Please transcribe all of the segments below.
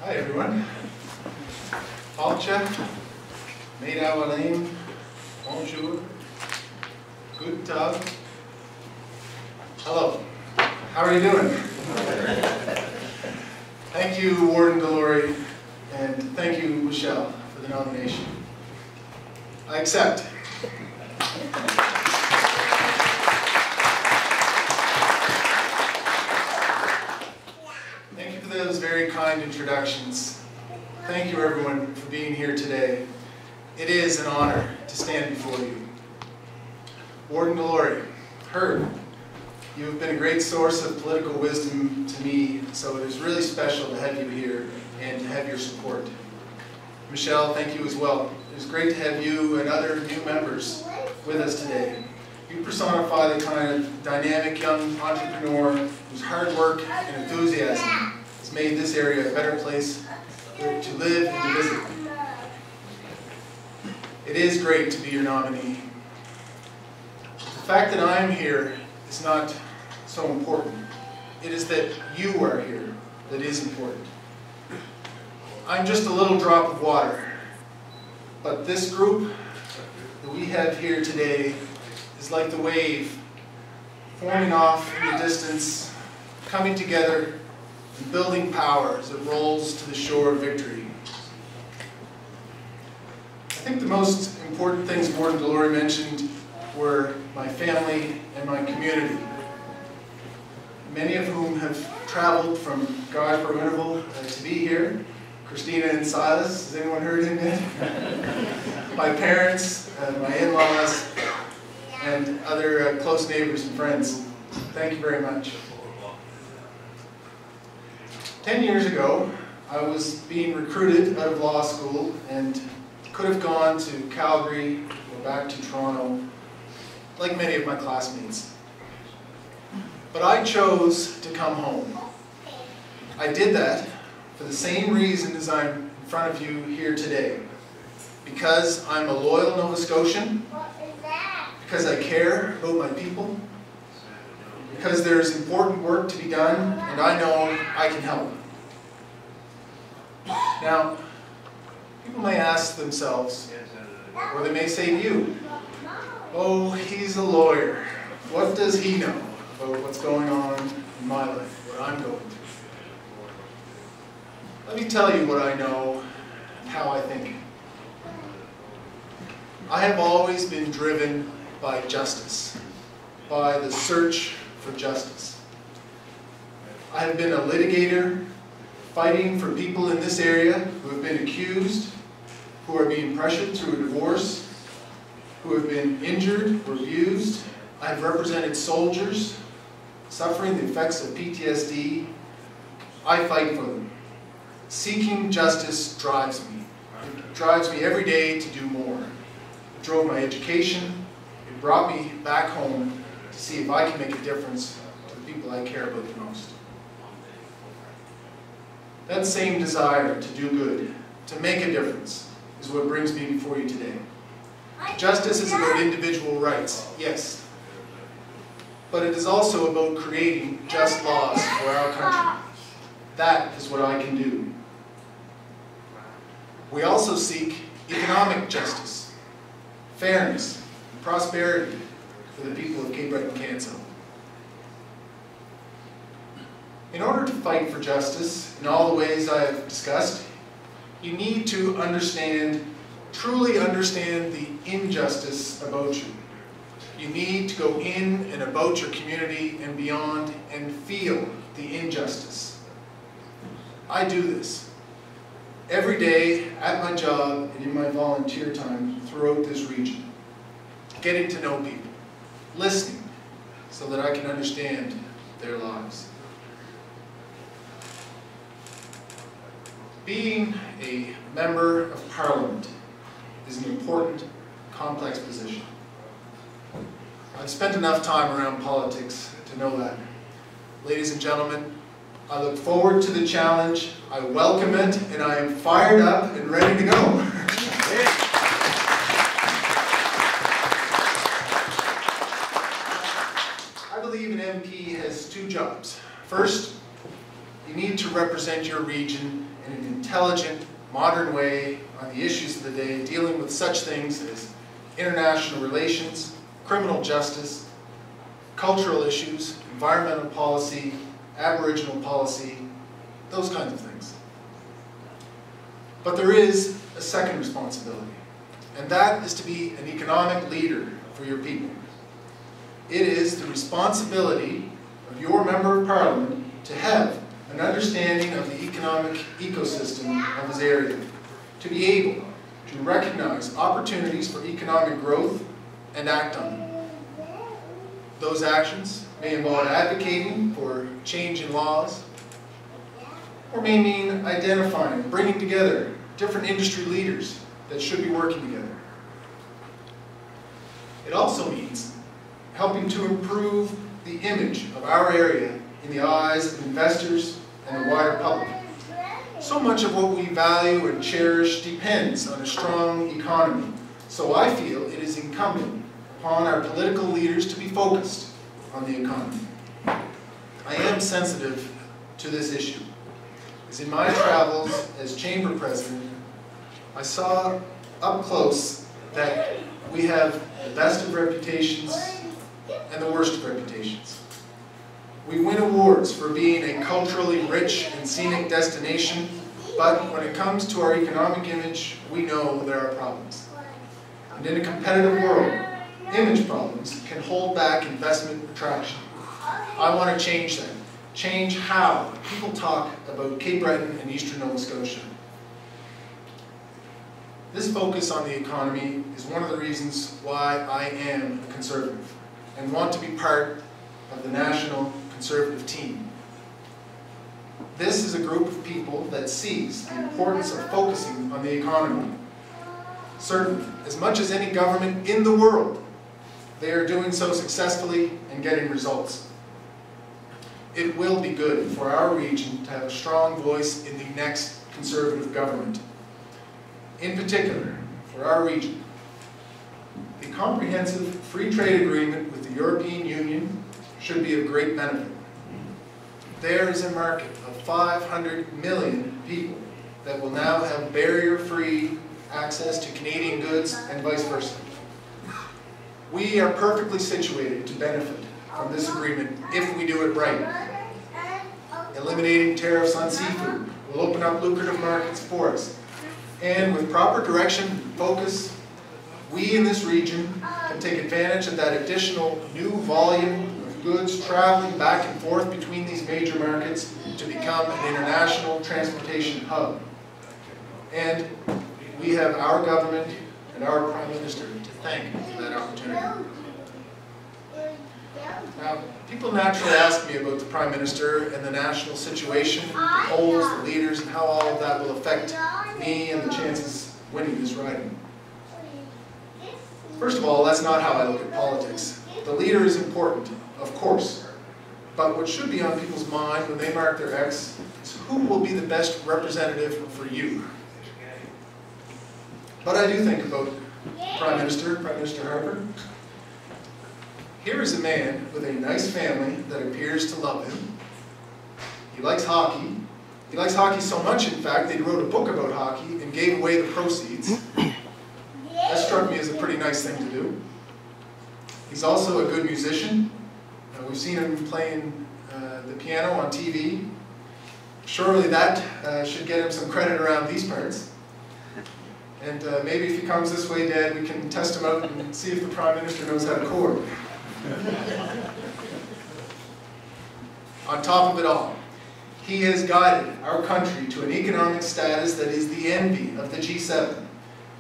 Hi everyone. Alcha, Meida Walaim, Bonjour, Good Tag. Hello. How are you doing? Thank you, Warden Delory, and thank you, Michelle, for the nomination. I accept. Thank you for those very kind introductions. Thank you, everyone, for being here today. It is an honor to stand before you. Warden Delory, heard. You have been a great source of political wisdom to me, so it is really special to have you here and to have your support. Michelle, thank you as well. It is great to have you and other new members with us today. You personify the kind of dynamic young entrepreneur whose hard work and enthusiasm has made this area a better place to live and to visit. It is great to be your nominee. The fact that I'm here is not so important. It is that you are here that is important. I'm just a little drop of water, but this group that we have here today is like the wave forming off in the distance, coming together and building power as it rolls to the shore of victory. I think the most important things Warden Delory mentioned were my family and my community, many of whom have traveled from Guysborough Interval to be here. Christina and Silas, has anyone heard him yet? My parents, my in-laws, and other close neighbors and friends. Thank you very much. 10 years ago, I was being recruited out of law school and could have gone to Calgary or back to Toronto, like many of my classmates. But I chose to come home. I did that for the same reason as I'm in front of you here today. Because I'm a loyal Nova Scotian, because I care about my people, because there's important work to be done, and I know I can help. Now, people may ask themselves, or they may say to you, oh, he's a lawyer. What does he know about what's going on in my life, what I'm going through? Let me tell you what I know and how I think. I have always been driven by justice, by the search for justice. I have been a litigator, fighting for people in this area who have been accused, who are being pressured through a divorce, who have been injured or abused. I have represented soldiers suffering the effects of PTSD. I fight for them. Seeking justice drives me. It drives me every day to do more. It drove my education. It brought me back home to see if I can make a difference to the people I care about the most. That same desire to do good, to make a difference, is what brings me before you today. Justice is about individual rights, yes. But it is also about creating just laws for our country. That is what I can do. We also seek economic justice, fairness, and prosperity for the people of Cape Breton and Canso. In order to fight for justice in all the ways I have discussed, you need to understand, truly understand the injustice about you. You need to go in and about your community and beyond and feel the injustice. I do this every day at my job and in my volunteer time throughout this region. Getting to know people, listening so that I can understand their lives. Being a member of Parliament is an important, complex position. I've spent enough time around politics to know that. Ladies and gentlemen, I look forward to the challenge, I welcome it, and I am fired up and ready to go. I believe an MP has two jobs. First, you need to represent your region in an intelligent, modern way on the issues of the day, dealing with such things as international relations, criminal justice, cultural issues, environmental policy, Aboriginal policy, those kinds of things. But there is a second responsibility, and that is to be an economic leader for your people. It is the responsibility of your Member of Parliament to have an understanding of the economic ecosystem of his area, to be able to recognize opportunities for economic growth and act on them. Those actions may involve advocating for change in laws, or may mean identifying, bringing together different industry leaders that should be working together. It also means helping to improve the image of our area in the eyes of investors and the wider public. So much of what we value and cherish depends on a strong economy, so I feel it is incumbent upon our political leaders to be focused on the economy. I am sensitive to this issue, as in my travels as Chamber President, I saw up close that we have the best of reputations and the worst of reputations. We win awards for being a culturally rich and scenic destination, but when it comes to our economic image, we know there are problems. And in a competitive world, image problems can hold back investment attraction. I want to change that. Change how people talk about Cape Breton and Eastern Nova Scotia. This focus on the economy is one of the reasons why I am a Conservative and want to be part of the National Conservative team. This is a group of people that sees the importance of focusing on the economy. Certainly, as much as any government in the world, they are doing so successfully and getting results. It will be good for our region to have a strong voice in the next Conservative government. In particular, for our region, the comprehensive free trade agreement with the European Union should be of great benefit. There is a market of 500 million people that will now have barrier-free access to Canadian goods and vice versa. We are perfectly situated to benefit from this agreement if we do it right. Eliminating tariffs on seafood will open up lucrative markets for us. And with proper direction and focus, we in this region can take advantage of that additional new volume of goods traveling back and forth between these major markets to become an international transportation hub. And we have our government and our Prime Minister to thank for that opportunity. Now, people naturally ask me about the Prime Minister and the national situation, the polls, the leaders, and how all of that will affect me and the chances of winning this riding. First of all, that's not how I look at politics. The leader is important, of course, but what should be on people's mind when they mark their X is who will be the best representative for you. But I do think about Prime Minister Harper. Here is a man with a nice family that appears to love him. He likes hockey. He likes hockey so much, in fact, they wrote a book about hockey and gave away the proceeds. That struck me as a pretty nice thing to do. He's also a good musician. We've seen him playing the piano on TV. Surely that should get him some credit around these parts. And maybe if he comes this way, Dad, we can test him out and see if the Prime Minister knows how to chord. On top of it all, he has guided our country to an economic status that is the envy of the G7.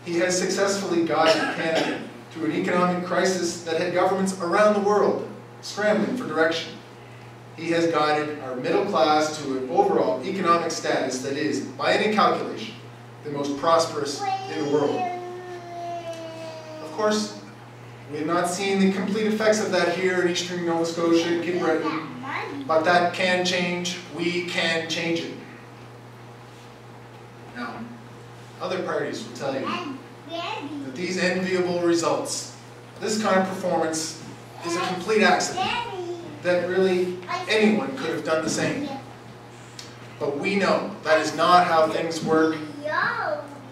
He has successfully guided Canada through an economic crisis that had governments around the world scrambling for direction. He has guided our middle class to an overall economic status that is, by any calculation, the most prosperous in the world. Of course, we have not seen the complete effects of that here in Eastern Nova Scotia and Cape Breton, but that can change. We can change it. Now, other parties will tell you that these enviable results, this kind of performance, is a complete accident, that really anyone could have done the same. But we know that is not how things work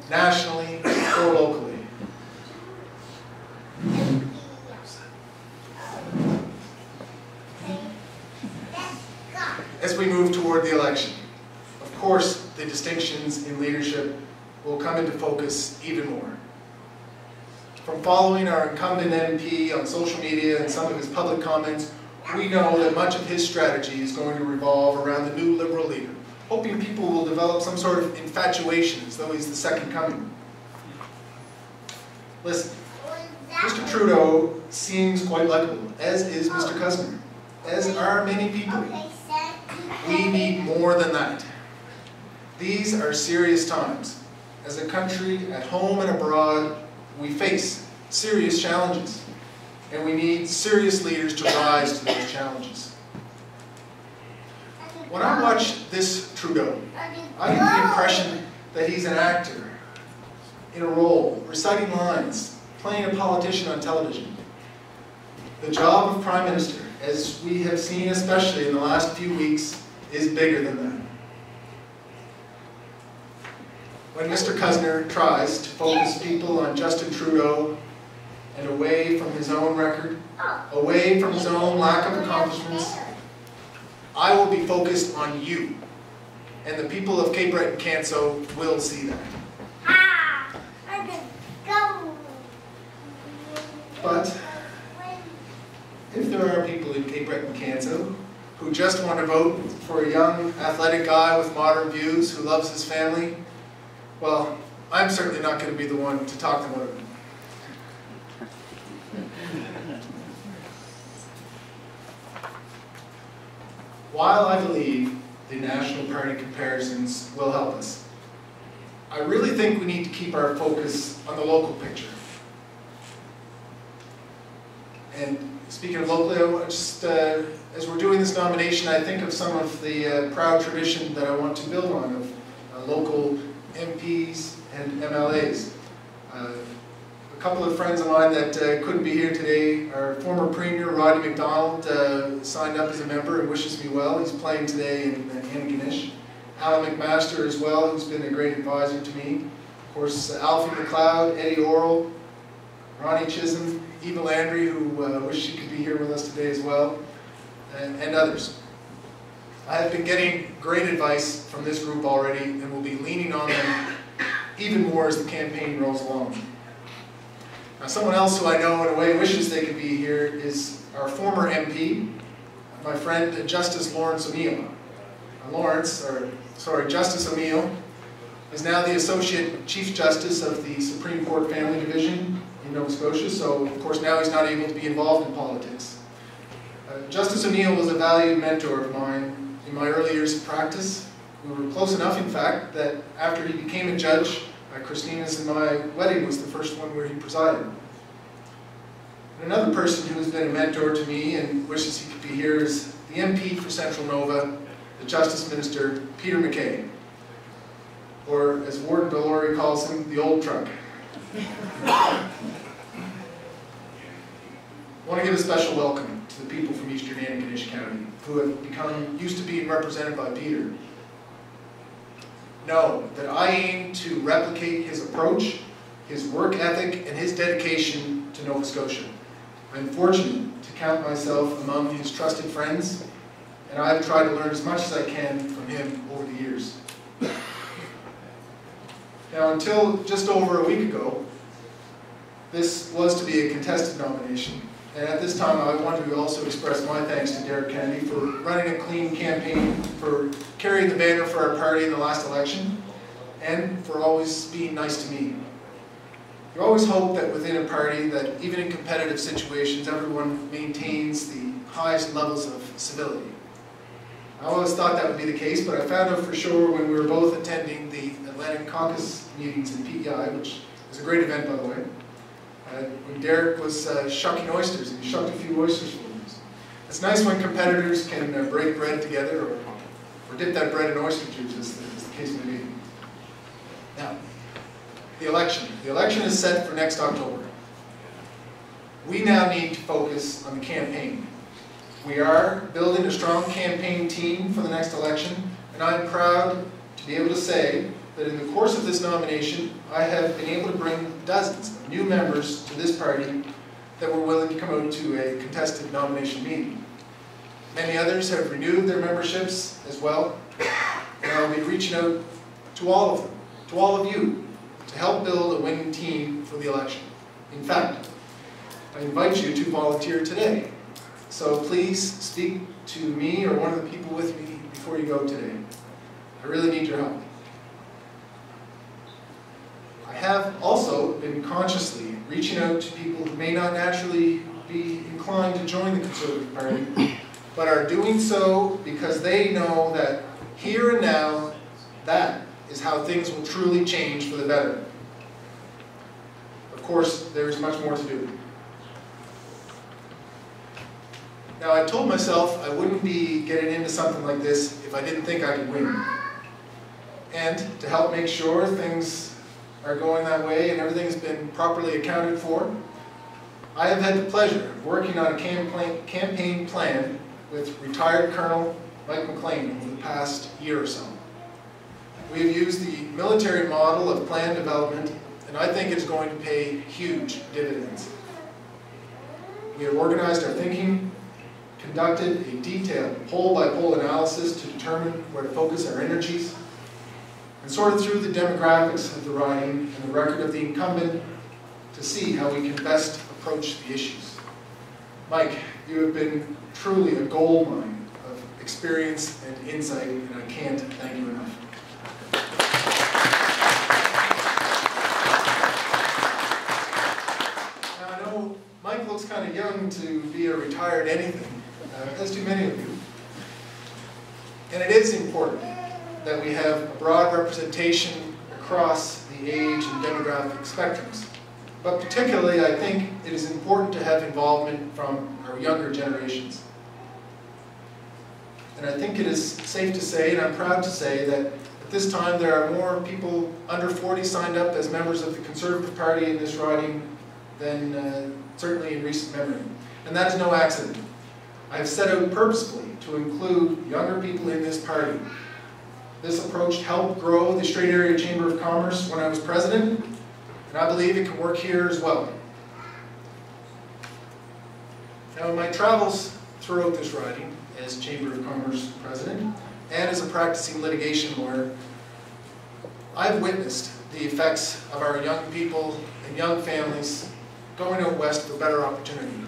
nationally or locally. As we move toward the election, of course, the distinctions in leadership will come into focus even more. From following our incumbent MP on social media and some of his public comments, we know that much of his strategy is going to revolve around the new Liberal leader, hoping people will develop some sort of infatuation as though he's the second coming. Listen, Mr. Trudeau seems quite likable, as is Mr. Cuzner, as are many people. We need more than that. These are serious times. As a country, at home and abroad, we face serious challenges, and we need serious leaders to rise to those challenges. When I watch this Trudeau, I get the impression that he's an actor in a role, reciting lines, playing a politician on television. The job of Prime Minister, as we have seen especially in the last few weeks, is bigger than that. When Mr. Cuzner tries to focus people on Justin Trudeau and away from his own record, away from his own lack of accomplishments, I will be focused on you, and the people of Cape Breton Canso will see that. But if there are people in Cape Breton Canso who just want to vote for a young, athletic guy with modern views who loves his family, well, I'm certainly not going to be the one to talk them out of it. While I believe the national party comparisons will help us, I really think we need to keep our focus on the local picture. And speaking of locally, I just, as we're doing this nomination, I think of some of the proud tradition that I want to build on of local MPs and MLAs. A couple of friends of mine that couldn't be here today, our former Premier Rodney MacDonald signed up as a member and wishes me well. He's playing today in Antigonish. Alan McMaster as well, who's been a great advisor to me. Of course, Alfie McLeod, Eddie Orrell, Ronnie Chisholm, Eva Landry, who wished she could be here with us today as well, and others. I have been getting great advice from this group already and will be leaning on them even more as the campaign rolls along. Now, someone else who I know in a way wishes they could be here is our former MP, my friend Justice Lawrence O'Neill. Justice O'Neill is now the Associate Chief Justice of the Supreme Court Family Division in Nova Scotia, so of course now he's not able to be involved in politics. Justice O'Neill was a valued mentor of mine in my early years of practice. We were close enough, in fact, that after he became a judge, Christina's and my wedding was the first one where he presided. And another person who has been a mentor to me and wishes he could be here is the MP for Central Nova, the Justice Minister, Peter MacKay, or as Warden Delory calls him, the old truck. I want to give a special welcome to the people from Eastern Antigonish County who have become used to being represented by Peter. Know that I aim to replicate his approach, his work ethic, and his dedication to Nova Scotia. I'm fortunate to count myself among his trusted friends, and I've tried to learn as much as I can from him over the years. Now, until just over a week ago, this was to be a contested nomination. And at this time, I want to also express my thanks to Derek Kennedy for running a clean campaign, for carrying the banner for our party in the last election, and for always being nice to me. You always hope that within a party, that even in competitive situations, everyone maintains the highest levels of civility. I always thought that would be the case, but I found out for sure when we were both attending the Atlantic Caucus meetings in PEI, which was a great event, by the way. When Derek was shucking oysters, and he shucked a few oysters for us. It's nice when competitors can break bread together or dip that bread in oyster juice, as the case may be. Now, the election. The election is set for next October. We now need to focus on the campaign. We are building a strong campaign team for the next election, And I'm proud to be able to say that in the course of this nomination, I have been able to bring dozens of new members to this party that were willing to come out to a contested nomination meeting. Many others have renewed their memberships as well, and I'll be reaching out to all of them, to all of you, to help build a winning team for the election. In fact, I invite you to volunteer today. So please speak to me or one of the people with me before you go today. I really need your help. I have also been consciously reaching out to people who may not naturally be inclined to join the Conservative Party, but are doing so because they know that here and now, that is how things will truly change for the better. Of course, there is much more to do. Now, I told myself I wouldn't be getting into something like this if I didn't think I could win. And to help make sure things are going that way and everything's been properly accounted for, I have had the pleasure of working on a campaign plan with retired Colonel Mike McLean over the past year or so. We have used the military model of plan development, and I think it's going to pay huge dividends. We have organized our thinking, conducted a detailed poll-by-poll analysis to determine where to focus our energies, and sorted through the demographics of the riding and the record of the incumbent to see how we can best approach the issues. Mike, you have been truly a gold mine of experience and insight, and I can't thank you enough. Now I know Mike looks kind of young to be a retired anything, as do many of you. And it is important that we have a broad representation across the age and demographic spectrums. But particularly, I think it is important to have involvement from our younger generations. And I think it is safe to say, and I'm proud to say, that at this time there are more people under 40 signed up as members of the Conservative Party in this riding than certainly in recent memory. And that is no accident. I have set out purposefully to include younger people in this party. This approach helped grow the Strait Area Chamber of Commerce when I was president, and I believe it can work here as well. Now, in my travels throughout this riding, as Chamber of Commerce president, and as a practicing litigation lawyer, I've witnessed the effects of our young people and young families going out west for better opportunity.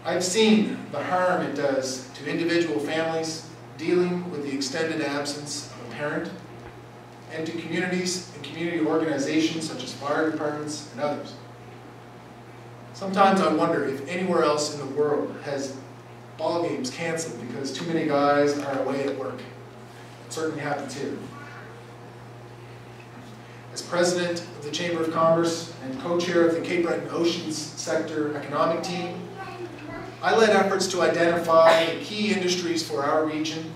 I've seen the harm it does to individual families dealing with the extended absence of a parent, and to communities and community organizations such as fire departments and others. Sometimes I wonder if anywhere else in the world has ball games canceled because too many guys are away at work. It certainly happens here. As president of the Chamber of Commerce and co-chair of the Cape Breton Oceans Sector Economic Team, I led efforts to identify the key industries for our region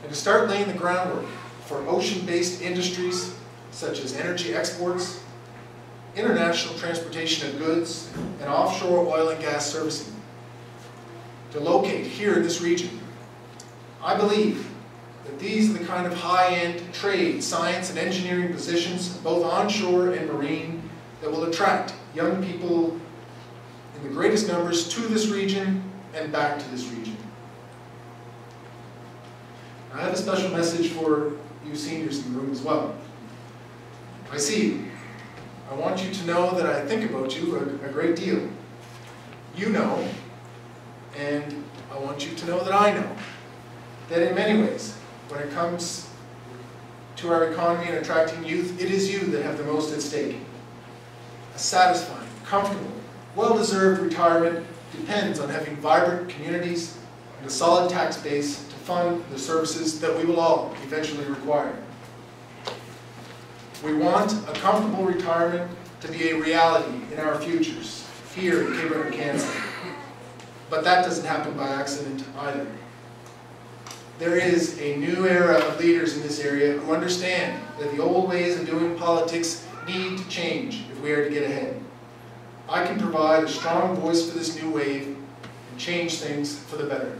and to start laying the groundwork for ocean-based industries such as energy exports, international transportation of goods, and offshore oil and gas servicing. To locate here in this region, I believe that these are the kind of high-end trade, science, and engineering positions, both onshore and marine, that will attract young people in the greatest numbers to this region and back to this region. I have a special message for you seniors in the room as well. I see you. I want you to know that I think about you a great deal. You know, and I want you to know that I know, that in many ways, when it comes to our economy and attracting youth, it is you that have the most at stake. A satisfying, comfortable, well-deserved retirement depends on having vibrant communities and a solid tax base to fund the services that we will all eventually require. We want a comfortable retirement to be a reality in our futures, here in Cape Breton, Canso. But that doesn't happen by accident either. There is a new era of leaders in this area who understand that the old ways of doing politics need to change if we are to get ahead. I can provide a strong voice for this new wave and change things for the better.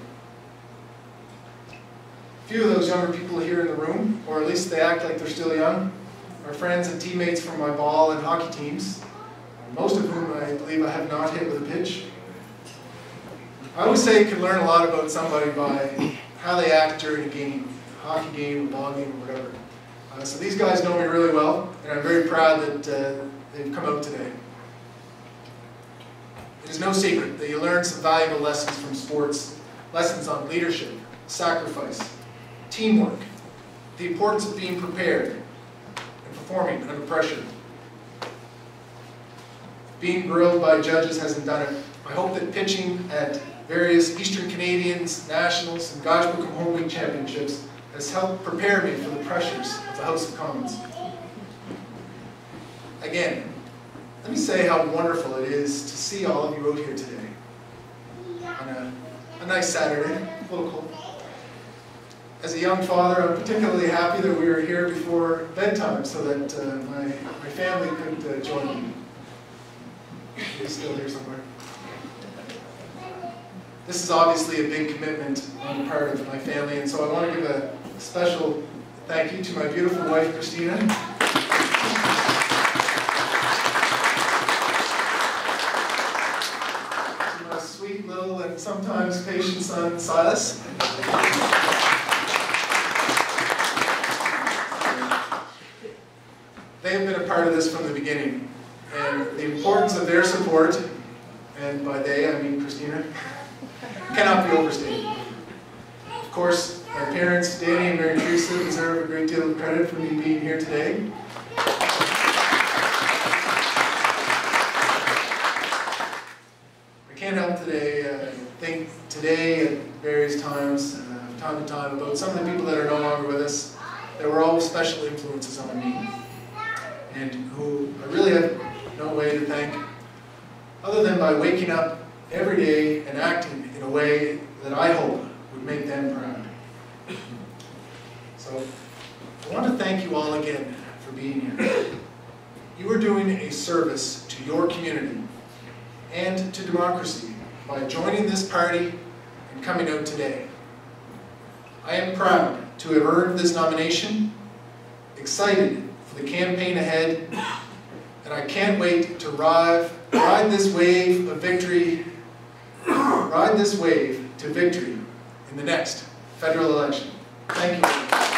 few of those younger people here in the room, or at least they act like they're still young, are friends and teammates from my ball and hockey teams, most of whom I believe I have not hit with a pitch. I always say you can learn a lot about somebody by how they act during a game, a hockey game, a ball game, or whatever. So these guys know me really well, and I'm very proud that they've come out today. It is no secret that you learn some valuable lessons from sports, lessons on leadership, sacrifice, teamwork, the importance of being prepared, and performing under pressure. Being grilled by judges hasn't done it. I hope that pitching at various Eastern Canadians, Nationals, and God's Book of Home Week Championships has helped prepare me for the pressures of the House of Commons. Again, let me say how wonderful it is to see all of you out here today on a nice Saturday, a little cold. As a young father, I'm particularly happy that we were here before bedtime so that my family could join me. He's still here somewhere. This is obviously a big commitment on the part of my family, and so I want to give a special thank you to my beautiful wife, Christina. To my sweet little and sometimes patient son, Silas. They have been a part of this from the beginning, and the importance of their support, and by they I mean Christina, cannot be overstated. Of course, my parents, Danny and Mary Teresa, deserve a great deal of credit for me being here today. I can't help today think today at various times, time to time, about some of the people that are no longer with us that were all special influences on me, and who I really have no way to thank other than by waking up every day and acting in a way that I hope would make them proud. So I want to thank you all again for being here. You are doing a service to your community and to democracy by joining this party and coming out today. I am proud to have earned this nomination, excited for the campaign ahead, and I can't wait to ride this wave of victory, ride this wave to victory in the next federal election. Thank you.